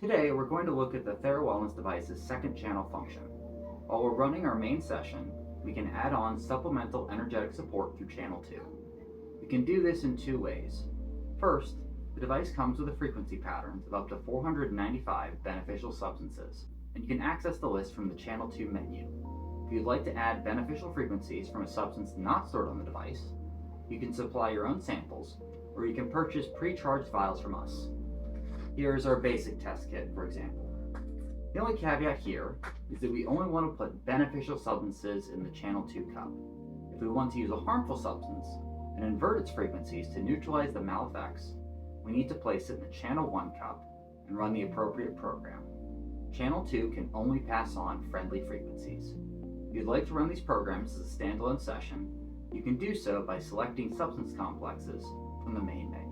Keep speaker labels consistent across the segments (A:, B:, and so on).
A: Today, we're going to look at the Thera Wellness device's second channel function. While we're running our main session, we can add on supplemental energetic support through channel 2. We can do this in two ways. First, the device comes with a frequency pattern of up to 495 beneficial substances, and you can access the list from the channel 2 menu. If you'd like to add beneficial frequencies from a substance not stored on the device, you can supply your own samples, or you can purchase pre-charged vials from us. Here's our basic test kit, for example. The only caveat here is that we only want to put beneficial substances in the channel 2 cup. If we want to use a harmful substance and invert its frequencies to neutralize the maleffects, we need to place it in the channel 1 cup and run the appropriate program. Channel 2 can only pass on friendly frequencies. If you'd like to run these programs as a standalone session, you can do so by selecting substance complexes from the main menu.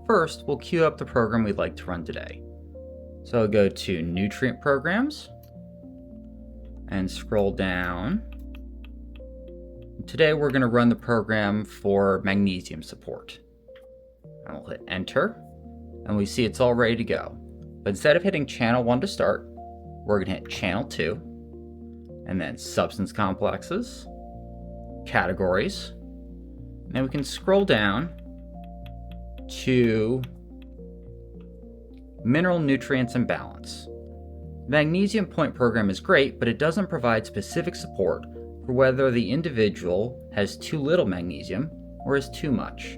A: First, we'll queue up the program we'd like to run today. So I'll go to Nutrient Programs and scroll down. Today we're going to run the program for magnesium support. And we'll hit Enter, and we see it's all ready to go. But instead of hitting channel 1 to start, we're going to hit channel 2, and then Substance Complexes, Categories, and then we can scroll down to Mineral Nutrients and Balance. The Magnesium Point program is great, but it doesn't provide specific support for whether the individual has too little magnesium or has too much.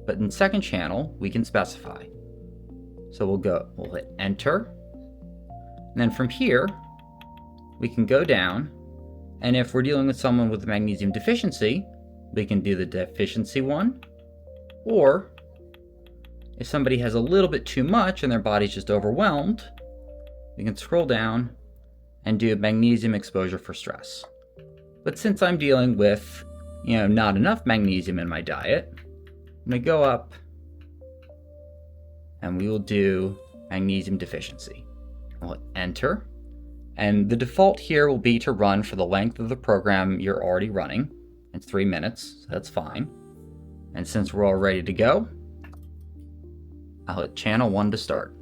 A: But in second channel, we can specify. So we'll hit Enter. And then from here, we can go down, and if we're dealing with someone with a magnesium deficiency, we can do the deficiency one, or if somebody has a little bit too much and their body's just overwhelmed, we can scroll down and do magnesium exposure for stress. But since I'm dealing with, not enough magnesium in my diet, I'm going to go up and we will do magnesium deficiency. We'll hit Enter. And the default here will be to run for the length of the program you're already running. It's 3 minutes, so that's fine. And since we're all ready to go, I'll hit channel 1 to start.